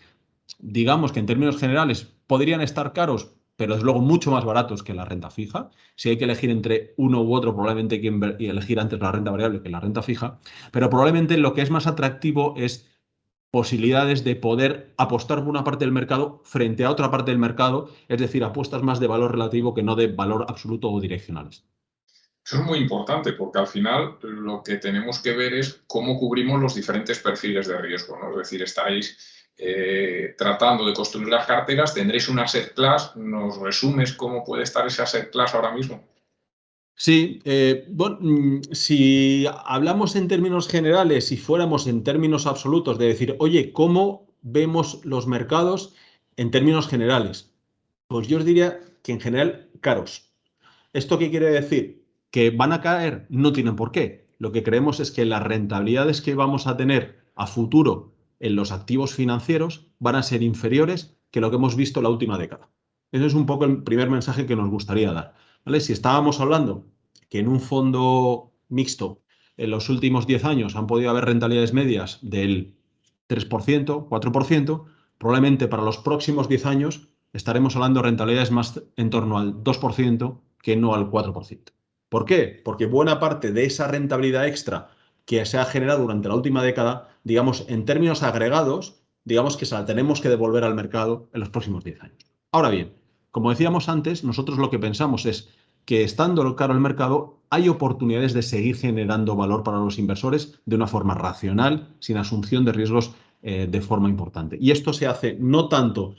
digamos que en términos generales podrían estar caros, pero es luego mucho más baratos que la renta fija. Si hay que elegir entre uno u otro, probablemente hay que elegir antes la renta variable que la renta fija, pero probablemente lo que es más atractivo es posibilidades de poder apostar por una parte del mercado frente a otra parte del mercado, es decir, apuestas más de valor relativo que no de valor absoluto o direccionales. Eso es muy importante porque al final lo que tenemos que ver es cómo cubrimos los diferentes perfiles de riesgo, ¿no? Es decir, estáis tratando de construir las carteras, tendréis un asset class. ¿Nos resumes cómo puede estar ese asset class ahora mismo? Sí, bueno, si hablamos en términos generales, si fuéramos en términos absolutos de decir, oye, ¿cómo vemos los mercados en términos generales? Pues yo os diría que en general caros. ¿Esto qué quiere decir? ¿Que van a caer? No tienen por qué. Lo que creemos es que las rentabilidades que vamos a tener a futuro en los activos financieros van a ser inferiores que lo que hemos visto la última década. Ese es un poco el primer mensaje que nos gustaría dar, ¿vale? Si estábamos hablando que en un fondo mixto en los últimos 10 años han podido haber rentabilidades medias del 3%, 4%, probablemente para los próximos 10 años estaremos hablando de rentabilidades más en torno al 2% que no al 4%. ¿Por qué? Porque buena parte de esa rentabilidad extra que se ha generado durante la última década, digamos, en términos agregados, digamos que se la tenemos que devolver al mercado en los próximos 10 años. Ahora bien, como decíamos antes, nosotros lo que pensamos es que estando caro el mercado, hay oportunidades de seguir generando valor para los inversores de una forma racional, sin asunción de riesgos de forma importante. Y esto se hace no tanto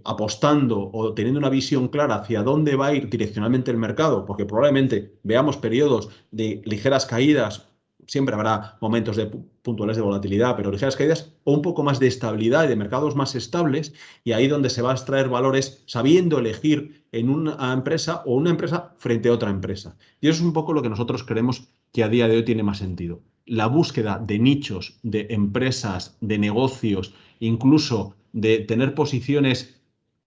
apostando o teniendo una visión clara hacia dónde va a ir direccionalmente el mercado, porque probablemente veamos periodos de ligeras caídas, siempre habrá momentos puntuales de volatilidad, pero ligeras caídas, o un poco más de estabilidad y de mercados más estables, y ahí donde se va a extraer valores sabiendo elegir en una empresa o una empresa frente a otra empresa. Y eso es un poco lo que nosotros creemos que a día de hoy tiene más sentido. La búsqueda de nichos, de empresas, de negocios, incluso de tener posiciones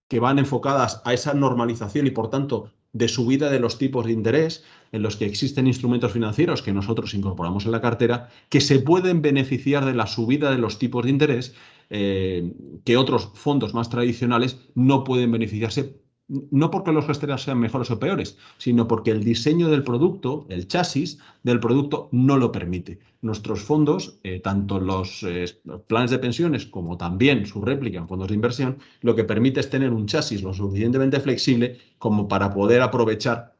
que van enfocadas a esa normalización y, por tanto, de subida de los tipos de interés, en los que existen instrumentos financieros que nosotros incorporamos en la cartera, que se pueden beneficiar de la subida de los tipos de interés que otros fondos más tradicionales no pueden beneficiarse, no porque los gestores sean mejores o peores, sino porque el diseño del producto, el chasis del producto, no lo permite. Nuestros fondos, tanto los planes de pensiones como también su réplica en fondos de inversión, lo que permite es tener un chasis lo suficientemente flexible como para poder aprovechar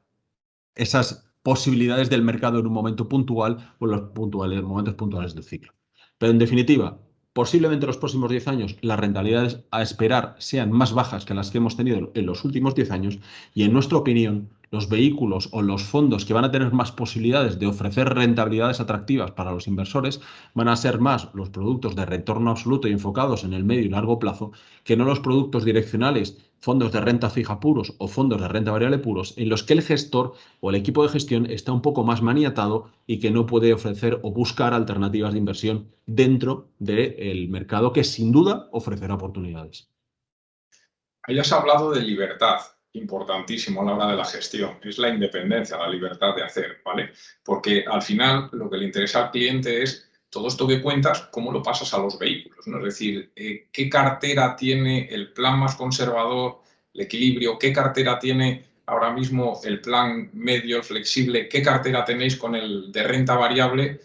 esas posibilidades del mercado en un momento puntual o en los momentos puntuales del ciclo. Pero en definitiva, posiblemente en los próximos 10 años las rentabilidades a esperar sean más bajas que las que hemos tenido en los últimos 10 años y, en nuestra opinión, los vehículos o los fondos que van a tener más posibilidades de ofrecer rentabilidades atractivas para los inversores van a ser más los productos de retorno absoluto y enfocados en el medio y largo plazo, que no los productos direccionales, fondos de renta fija puros o fondos de renta variable puros, en los que el gestor o el equipo de gestión está un poco más maniatado y que no puede ofrecer o buscar alternativas de inversión dentro del mercado, que sin duda ofrecerá oportunidades. Hayas hablado de libertad, importantísimo a la hora de la gestión, es la independencia, la libertad de hacer, ¿vale? Porque al final lo que le interesa al cliente es todo esto que cuentas, cómo lo pasas a los vehículos, ¿no? Es decir, qué cartera tiene el plan más conservador, el equilibrio, qué cartera tiene ahora mismo el plan medio, flexible, qué cartera tenéis con el de renta variable,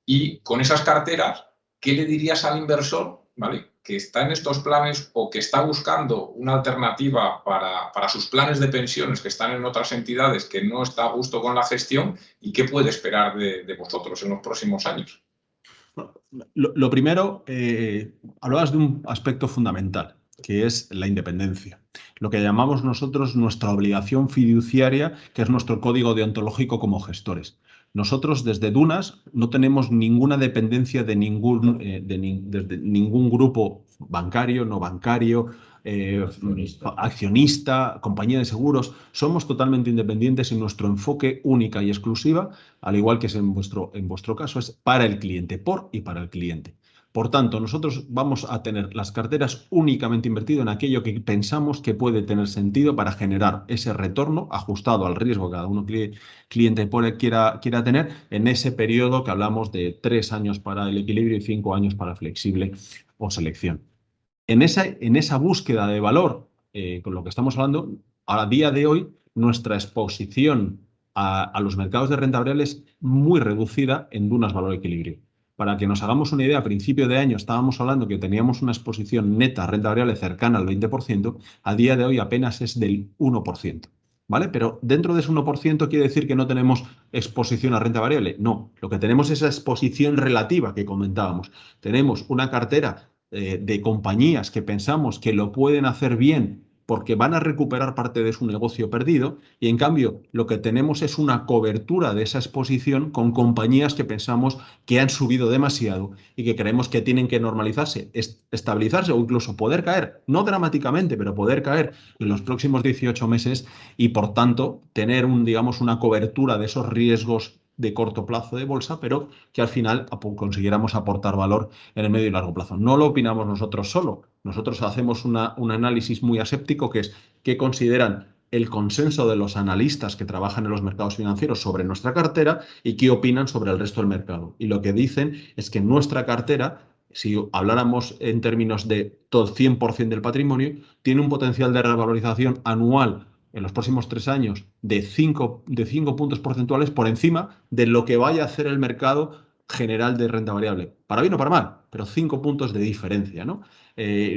y con esas carteras, ¿qué le dirías al inversor, ¿vale?, que está en estos planes o que está buscando una alternativa para sus planes de pensiones que están en otras entidades, que no está a gusto con la gestión, y qué puede esperar de vosotros en los próximos años? Lo primero, hablabas de un aspecto fundamental, que es la independencia. Lo que llamamos nosotros nuestra obligación fiduciaria, que es nuestro código deontológico como gestores. Nosotros desde Dunas no tenemos ninguna dependencia de ningún grupo bancario, no bancario, accionista, compañía de seguros. Somos totalmente independientes y nuestro enfoque única y exclusiva, al igual que es en vuestro caso, es para el cliente, por y para el cliente. Por tanto, nosotros vamos a tener las carteras únicamente invertido en aquello que pensamos que puede tener sentido para generar ese retorno ajustado al riesgo que cada uno cliente quiera tener en ese periodo que hablamos de 3 años para el equilibrio y 5 años para flexible o selección. En esa búsqueda de valor, con lo que estamos hablando, a día de hoy, nuestra exposición a los mercados de renta variable es muy reducida en Dunas Valor Equilibrio. Para que nos hagamos una idea, a principio de año estábamos hablando que teníamos una exposición neta a renta variable cercana al 20%, a día de hoy apenas es del 1%. ¿Vale? Pero dentro de ese 1% quiere decir que no tenemos exposición a renta variable. No, lo que tenemos es esa exposición relativa que comentábamos. Tenemos una cartera de compañías que pensamos que lo pueden hacer bien porque van a recuperar parte de su negocio perdido, y en cambio lo que tenemos es una cobertura de esa exposición con compañías que pensamos que han subido demasiado y que creemos que tienen que normalizarse, estabilizarse o incluso poder caer, no dramáticamente, pero poder caer en los próximos 18 meses, y por tanto tener una cobertura de esos riesgos de corto plazo de bolsa, pero que al final consiguiéramos aportar valor en el medio y largo plazo. No lo opinamos nosotros solo. Nosotros hacemos un análisis muy aséptico, que es qué consideran el consenso de los analistas que trabajan en los mercados financieros sobre nuestra cartera y qué opinan sobre el resto del mercado. Y lo que dicen es que nuestra cartera, si habláramos en términos de todo 100% del patrimonio, tiene un potencial de revalorización anual en los próximos 3 años de 5 puntos porcentuales por encima de lo que vaya a hacer el mercado general de renta variable. Para bien o para mal, pero 5 puntos de diferencia, ¿no?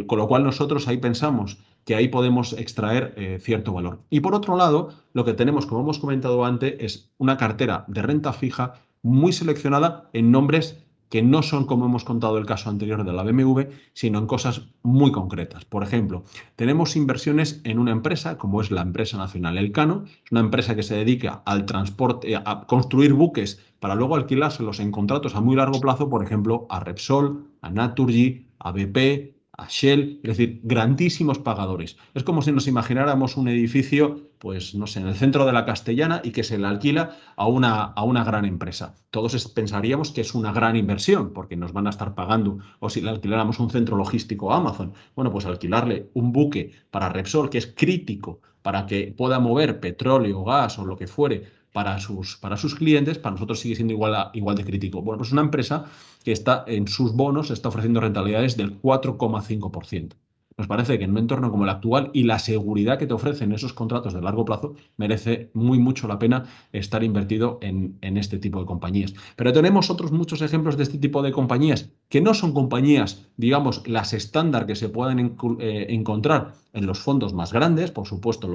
Con lo cual nosotros ahí pensamos que ahí podemos extraer cierto valor. Y por otro lado, lo que tenemos, como hemos comentado antes, es una cartera de renta fija muy seleccionada en nombres que no son, como hemos contado el caso anterior de la BMW, sino en cosas muy concretas. Por ejemplo, tenemos inversiones en una empresa como es la empresa nacional Elcano, es una empresa que se dedica al transporte, a construir buques para luego alquilárselos en contratos a muy largo plazo, por ejemplo, a Repsol, a Naturgy, a BP, a Shell, es decir, grandísimos pagadores. Es como si nos imagináramos un edificio, pues no sé, en el centro de la Castellana y que se le alquila a una gran empresa. Todos pensaríamos que es una gran inversión porque nos van a estar pagando, o si le alquiláramos un centro logístico a Amazon, bueno, pues alquilarle un buque para Repsol, que es crítico para que pueda mover petróleo, gas o lo que fuere para sus clientes, para nosotros sigue siendo igual de crítico. Bueno, pues una empresa que está en sus bonos está ofreciendo rentabilidades del 4,5%. Nos parece que en un entorno como el actual y la seguridad que te ofrecen esos contratos de largo plazo merece mucho la pena estar invertido en este tipo de compañías. Pero tenemos otros muchos ejemplos de este tipo de compañías que no son compañías, digamos, las estándar que se pueden encontrar en los fondos más grandes, por supuesto, en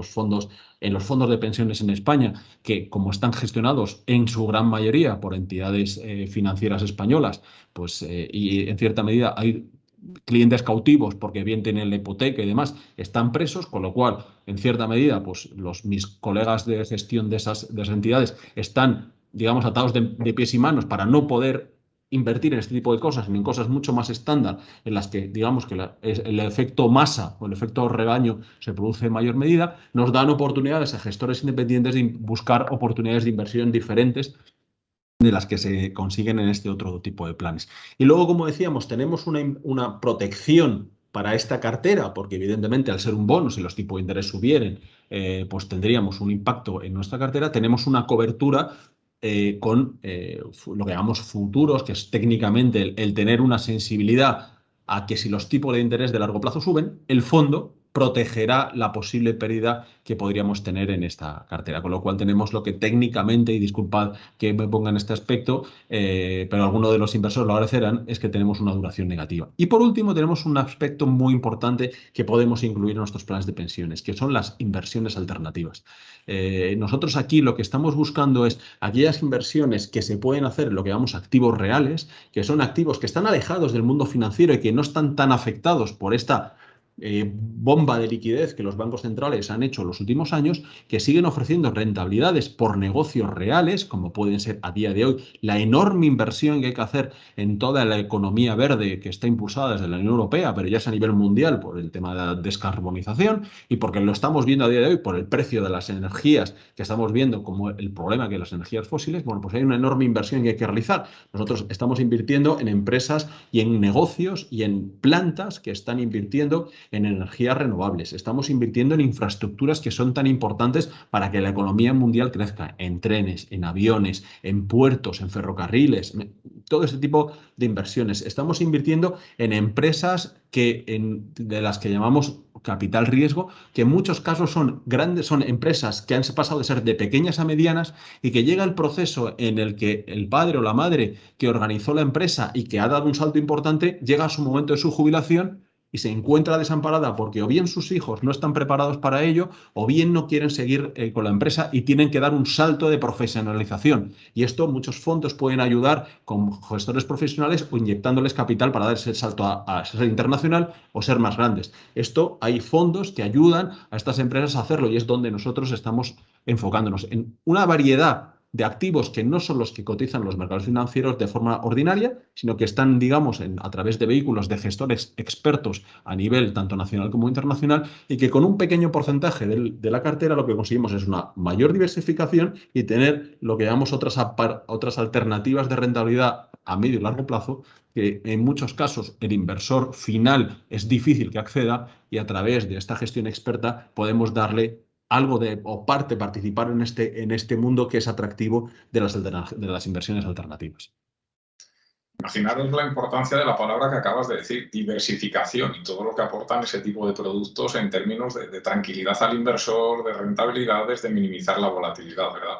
los fondos de pensiones en España, que como están gestionados en su gran mayoría por entidades financieras españolas, pues y en cierta medida hay clientes cautivos porque bien tienen la hipoteca y demás, están presos, con lo cual, en cierta medida, pues mis colegas de gestión de esas entidades están, digamos, atados de pies y manos para no poder invertir en este tipo de cosas, en cosas mucho más estándar, en las que, digamos, que el efecto masa o el efecto rebaño se produce en mayor medida, nos dan oportunidades a gestores independientes de buscar oportunidades de inversión diferentes de las que se consiguen en este otro tipo de planes. Y luego, como decíamos, tenemos una protección para esta cartera, porque evidentemente al ser un bono, si los tipos de interés subieren, pues tendríamos un impacto en nuestra cartera. Tenemos una cobertura con lo que llamamos futuros, que es técnicamente el tener una sensibilidad a que si los tipos de interés de largo plazo suben, el fondo protegerá la posible pérdida que podríamos tener en esta cartera. Con lo cual tenemos lo que técnicamente, y disculpad que me ponga en este aspecto, pero algunos de los inversores lo agradecerán, es que tenemos una duración negativa. Y por último tenemos un aspecto muy importante que podemos incluir en nuestros planes de pensiones, que son las inversiones alternativas. Nosotros aquí lo que estamos buscando es aquellas inversiones que se pueden hacer en lo que llamamos activos reales, que son activos que están alejados del mundo financiero y que no están tan afectados por esta bomba de liquidez que los bancos centrales han hecho en los últimos años, que siguen ofreciendo rentabilidades por negocios reales, como pueden ser a día de hoy la enorme inversión que hay que hacer en toda la economía verde que está impulsada desde la Unión Europea, pero ya es a nivel mundial por el tema de la descarbonización y porque lo estamos viendo a día de hoy por el precio de las energías, que estamos viendo como el problema que las energías fósiles. Bueno, pues hay una enorme inversión que hay que realizar. Nosotros estamos invirtiendo en empresas y en negocios y en plantas que están invirtiendo en energías renovables, estamos invirtiendo en infraestructuras que son tan importantes para que la economía mundial crezca, en trenes, en aviones, en puertos, en ferrocarriles, todo este tipo de inversiones. Estamos invirtiendo en empresas de las que llamamos capital riesgo, que en muchos casos son empresas que han pasado de ser de pequeñas a medianas y que llega el proceso en el que el padre o la madre que organizó la empresa y que ha dado un salto importante llega a su momento de su jubilación y se encuentra desamparada porque o bien sus hijos no están preparados para ello o bien no quieren seguir con la empresa y tienen que dar un salto de profesionalización. Y esto muchos fondos pueden ayudar con gestores profesionales o inyectándoles capital para dar ese salto a ser internacional o ser más grandes. Esto hay fondos que ayudan a estas empresas a hacerlo y es donde nosotros estamos enfocándonos en una variedad de activos que no son los que cotizan los mercados financieros de forma ordinaria, sino que están, digamos, a través de vehículos de gestores expertos a nivel tanto nacional como internacional y que con un pequeño porcentaje de la cartera lo que conseguimos es una mayor diversificación y tener lo que llamamos otras alternativas de rentabilidad a medio y largo plazo, que en muchos casos el inversor final es difícil que acceda y a través de esta gestión experta podemos darle algo o participar en este mundo que es atractivo de las inversiones alternativas. Imaginaros la importancia de la palabra que acabas de decir, diversificación, y todo lo que aportan ese tipo de productos en términos de tranquilidad al inversor, de rentabilidades, de minimizar la volatilidad, ¿verdad?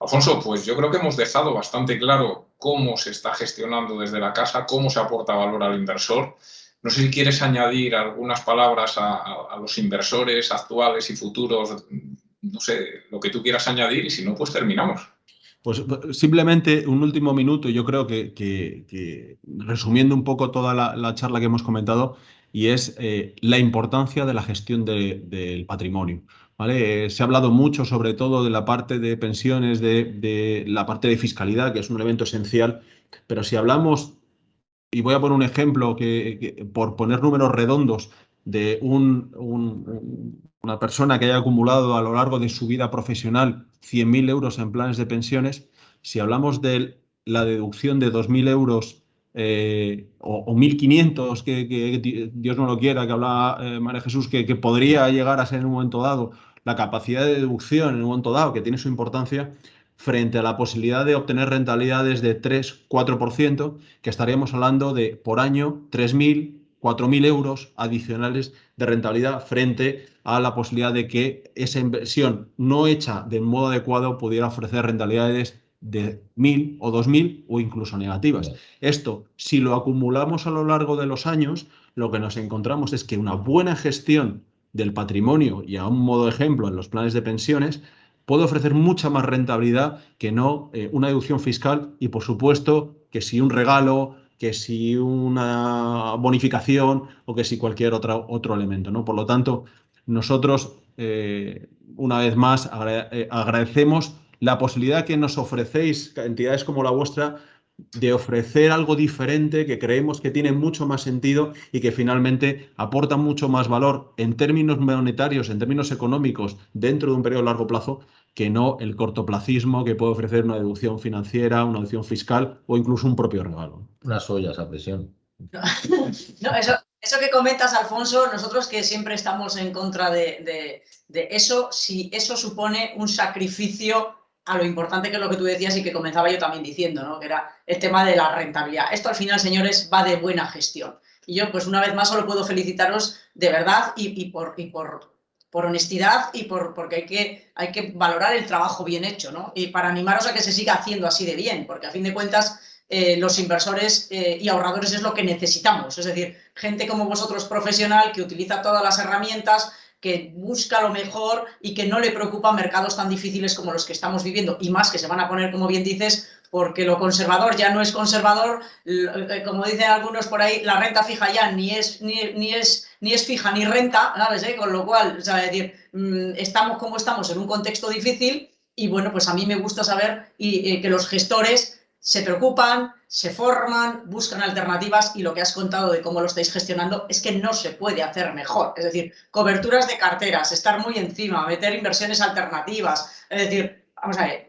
Alfonso, pues yo creo que hemos dejado bastante claro cómo se está gestionando desde la casa, cómo se aporta valor al inversor. No sé si quieres añadir algunas palabras a los inversores actuales y futuros, no sé, lo que tú quieras añadir, y si no, pues terminamos. Pues simplemente un último minuto, yo creo que resumiendo un poco toda la charla que hemos comentado, y es la importancia de la gestión del patrimonio. ¿Vale? Se ha hablado mucho sobre todo de la parte de pensiones, de la parte de fiscalidad, que es un elemento esencial, pero si hablamos y voy a poner un ejemplo por poner números redondos de una persona que haya acumulado a lo largo de su vida profesional 100.000 euros en planes de pensiones, si hablamos de la deducción de 2.000 euros o 1.500, que Dios no lo quiera, que hablaba María Jesús, que podría llegar a ser en un momento dado, la capacidad de deducción en un momento dado, que tiene su importancia, frente a la posibilidad de obtener rentabilidades de 3-4%, que estaríamos hablando de, por año, 3.000, 4.000 euros adicionales de rentabilidad frente a la posibilidad de que esa inversión no hecha de modo adecuado pudiera ofrecer rentabilidades de 1.000 o 2.000 o incluso negativas. Esto, si lo acumulamos a lo largo de los años, lo que nos encontramos es que una buena gestión del patrimonio, y a un modo de ejemplo en los planes de pensiones, puede ofrecer mucha más rentabilidad que no una deducción fiscal y, por supuesto, que si un regalo, que si una bonificación o que si cualquier otro elemento, ¿no? Por lo tanto, nosotros, una vez más, agradecemos la posibilidad que nos ofrecéis, entidades como la vuestra, de ofrecer algo diferente que creemos que tiene mucho más sentido y que finalmente aporta mucho más valor en términos monetarios, en términos económicos, dentro de un periodo de largo plazo, que no el cortoplacismo que puede ofrecer una deducción financiera, una deducción fiscal o incluso un propio regalo. Unas ollas a presión. No, eso que comentas, Alfonso, nosotros que siempre estamos en contra de eso, si eso supone un sacrificio a lo importante que es lo que tú decías y que comenzaba yo también diciendo, ¿no? Que era el tema de la rentabilidad. Esto al final, señores, va de buena gestión. Y yo, pues una vez más, solo puedo felicitaros de verdad y por honestidad y porque hay que valorar el trabajo bien hecho, ¿no? Y para animaros a que se siga haciendo así de bien, porque a fin de cuentas los inversores y ahorradores es lo que necesitamos. Es decir, gente como vosotros profesional que utiliza todas las herramientas, que busca lo mejor y que no le preocupan mercados tan difíciles como los que estamos viviendo y más que se van a poner, como bien dices, porque lo conservador ya no es conservador, como dicen algunos por ahí, la renta fija ya ni es fija ni renta, ¿sabes? Con lo cual, o sea, es decir, estamos como estamos en un contexto difícil y bueno, pues a mí me gusta saber que los gestores se preocupan, se forman, buscan alternativas y lo que has contado de cómo lo estáis gestionando es que no se puede hacer mejor. Es decir, coberturas de carteras, estar muy encima, meter inversiones alternativas. Es decir, vamos a ver,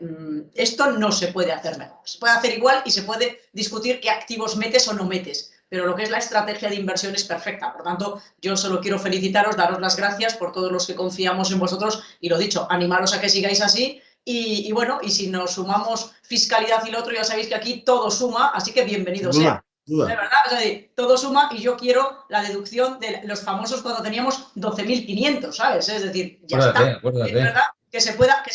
esto no se puede hacer mejor. Se puede hacer igual y se puede discutir qué activos metes o no metes, pero lo que es la estrategia de inversión es perfecta. Por tanto, yo solo quiero felicitaros, daros las gracias por todos los que confiamos en vosotros y lo dicho, animaros a que sigáis así. Y bueno, y si nos sumamos fiscalidad y lo otro, ya sabéis que aquí todo suma, así que bienvenido sea. De verdad, o sea, todo suma y yo quiero la deducción de los famosos cuando teníamos 12.500, ¿sabes? Es decir, ya está. Es verdad que se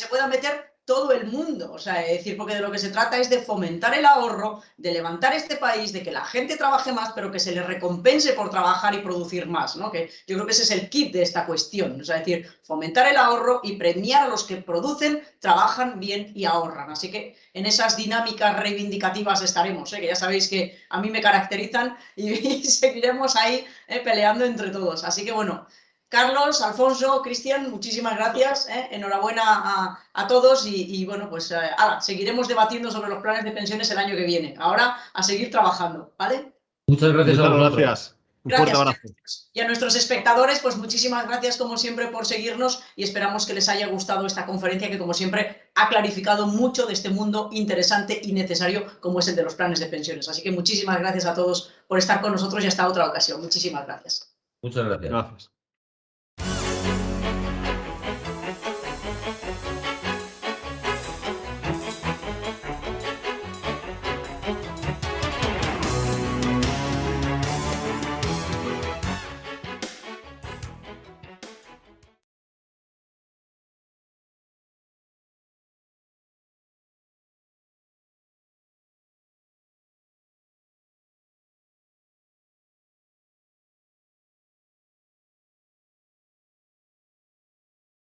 pueda meter todo el mundo, o sea, es decir, porque de lo que se trata es de fomentar el ahorro, de levantar este país, de que la gente trabaje más, pero que se le recompense por trabajar y producir más, ¿no? Que yo creo que ese es el kit de esta cuestión, o sea, es decir, fomentar el ahorro y premiar a los que producen, trabajan bien y ahorran. Así que en esas dinámicas reivindicativas estaremos, que ya sabéis que a mí me caracterizan y seguiremos ahí peleando entre todos. Así que bueno, Carlos, Alfonso, Cristian, muchísimas gracias. Enhorabuena a todos y bueno, pues seguiremos debatiendo sobre los planes de pensiones el año que viene. Ahora a seguir trabajando, ¿vale? Muchas gracias a vosotros. Gracias. Un fuerte abrazo. Y a nuestros espectadores, pues muchísimas gracias como siempre por seguirnos y esperamos que les haya gustado esta conferencia que como siempre ha clarificado mucho de este mundo interesante y necesario como es el de los planes de pensiones. Así que muchísimas gracias a todos por estar con nosotros y hasta otra ocasión. Muchísimas gracias. Muchas gracias. Gracias.